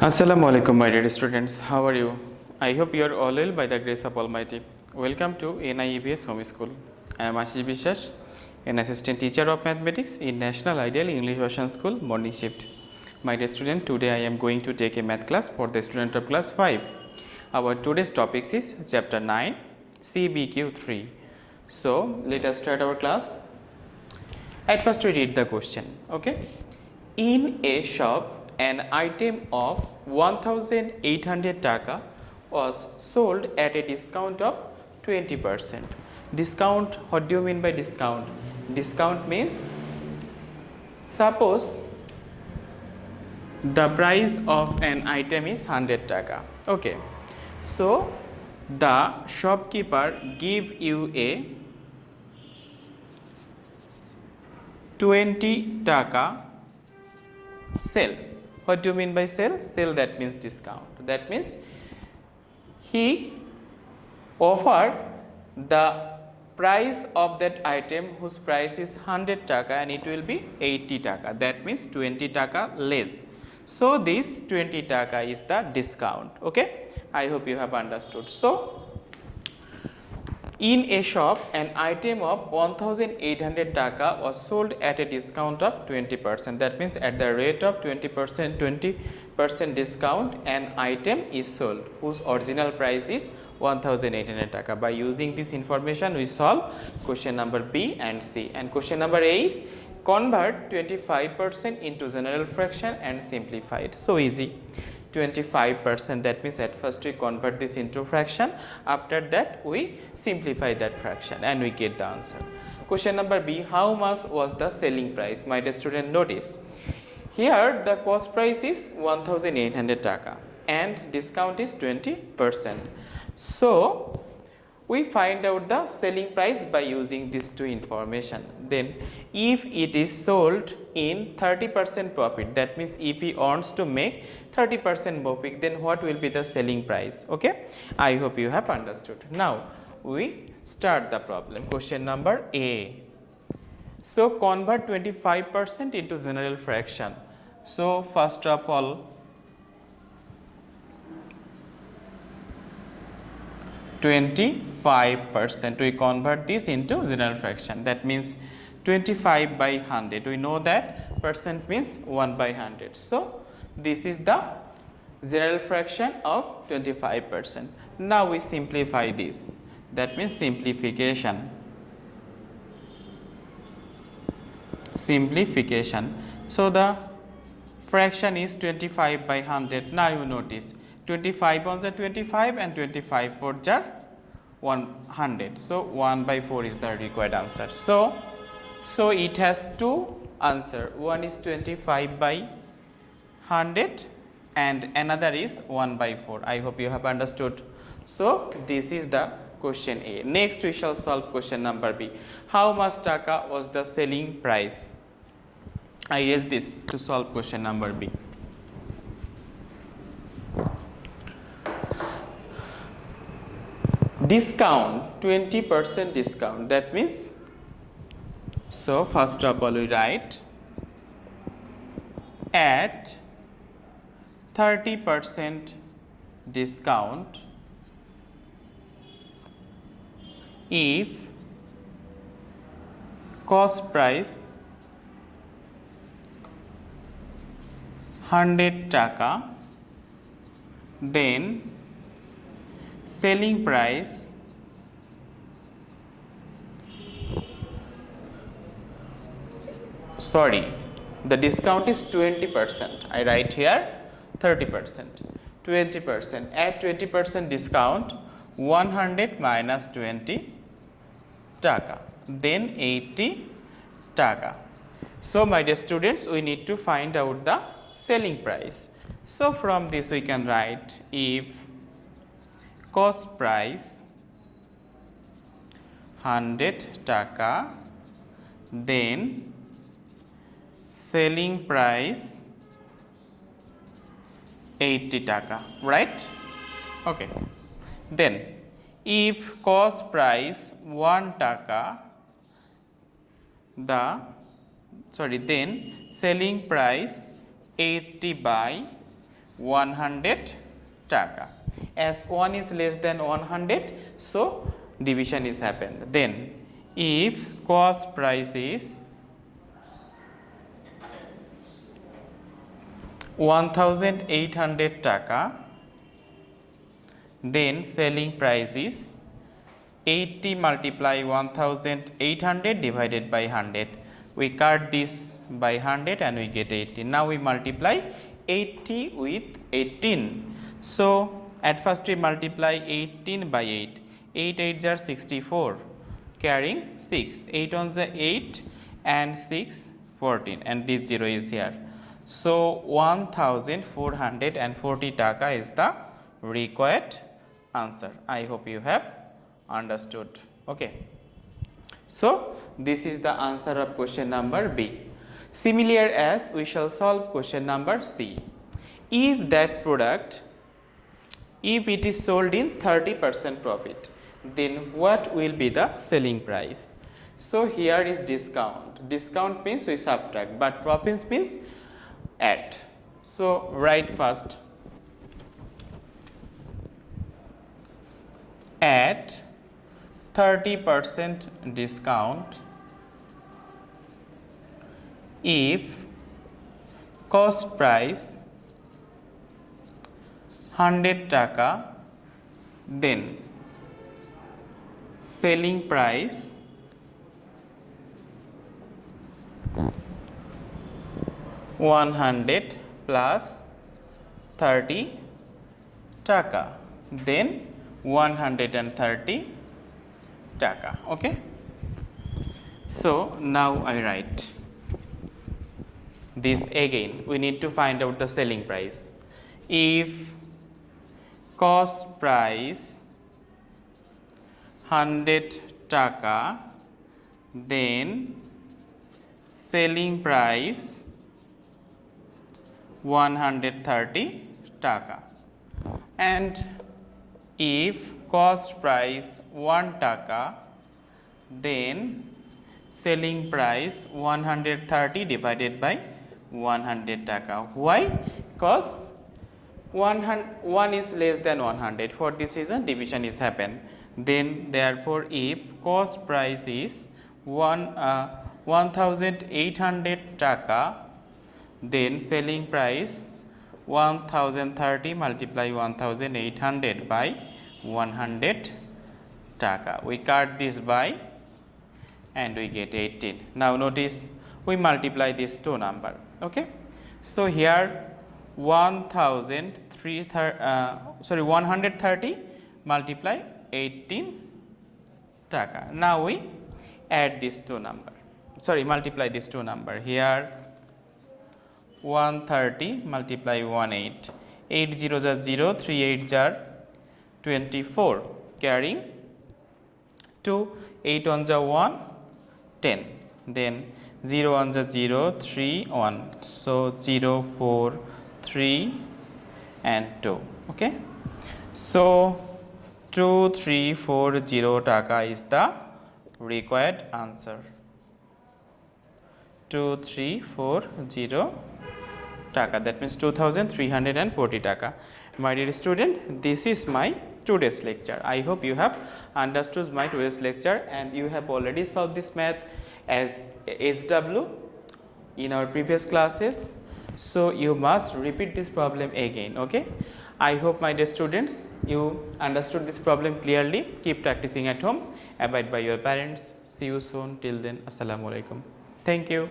Assalamu alaikum, my dear students. How are you? I hope you are all well by the grace of Almighty. Welcome to NIEVS Home School. I am Ashis Biswas, an assistant teacher of mathematics in National Ideal English Version School morning shift. My dear student, today I am going to take a math class for the student of class 5. Our today's topic is chapter 9, CBQ-3. So, let us start our class. At first we read the question, okay? In a shop, an item of 1800 taka was sold at a discount of 20%. Discount, what do you mean by discount? Discount means, suppose the price of an item is 100 taka, okay. So, the shopkeeper give you a 20 taka sale. What do you mean by sale? Sale, that means discount. That means he offered the price of that item whose price is 100 taka and it will be 80 taka. That means 20 taka less. So, this 20 taka is the discount. Okay, I hope you have understood. So, in a shop, an item of 1800 taka was sold at a discount of 20%. That means at the rate of 20% discount, an item is sold whose original price is 1800 taka. By using this information, we solve question number B and C. And question number A is convert 25% into general fraction and simplify it. So easy. 25%, that means at first we convert this into fraction, after that we simplify that fraction and we get the answer. Question number B, how much was the selling price? My dear student, notice here the cost price is 1800 taka and discount is 20%. So we find out the selling price by using these two information. Then if it is sold in 30% profit, that means if he wants to make 30% profit, then what will be the selling price? Okay, I hope you have understood. Now we start the problem. Question number A. So convert 25% into general fraction. So first of all, 25%, we convert this into general fraction. That means 25 by 100. We know that percent means 1 by 100. So this is the general fraction of 25%. Now we simplify this. That means simplification. So the fraction is 25 by 100. Now you notice 25 on the 25 and 25 for jar 100. So 1 by 4 is the required answer. So it has two answer. One is 25 by 100 and another is 1 by 4. I hope you have understood. So this is the question A. Next we shall solve question number B. How much taka was the selling price? I use this to solve question number B. Discount, 20% discount, that means, so first of all we write at 30% discount if cost price 100 taka, then selling price the discount is 20%. I write here 30%, 20%. At 20% discount, 100 minus 20 taka, then 80 taka. So my dear students, we need to find out the selling price. So from this we can write if cost price 100 taka, then selling price 80 taka, right? Okay. Then if cost price 1 taka, then selling price 80 by 100 taka. As 1 is less than 100, so division is happened. Then if cost price is 1800 taka, then selling price is 80 multiply 1800 divided by 100. We cut this by 100 and we get 80. Now we multiply 80 with 18. So at first we multiply 18 by 8. 8 8s are 64, carrying 6. 8 ones are 8 and 6 14, and this 0 is here. So 1440 taka is the required answer. I hope you have understood. Okay. So this is the answer of question number B. Similar as we shall solve question number C. If that product, if it is sold in 30% profit, then what will be the selling price? So here is discount. Discount means we subtract, but profits means add. So write first at 30% discount if cost price 100 taka, then selling price 100 plus 30 taka, then 130 taka. Okay. So now I write this again. We need to find out the selling price. If cost price 100 taka, then selling price 130 taka. And if cost price 1 taka, then selling price 130 divided by 100 taka. Why? Because 1 is less than 100. For this reason division is happen. Then therefore if cost price is 1800 taka, then selling price 1030 multiply 1800 by 100 taka. We cut this by and we get 18. Now notice we multiply these two number. Okay. So here 130 multiply 18 taka. Now we add these two number. Multiply these two number. Here 130 multiply 18. 8 zeros are 0, 3 8s are 24, carrying 2, 8 ones are 1, 10. Then 0 ones are 0, 3, 1. So 0, 4, 3 and 2. Okay. So 2340 taka is the required answer. 2340 taka, that means 2340 taka. My dear student, this is my today's lecture. I hope you have understood my today's lecture and you have already solved this math as SW in our previous classes. So you must repeat this problem again. Okay. I hope my dear students you understood this problem clearly. Keep practicing at home. Abide by your parents. See you soon. Till then, Assalamu alaikum. Thank you.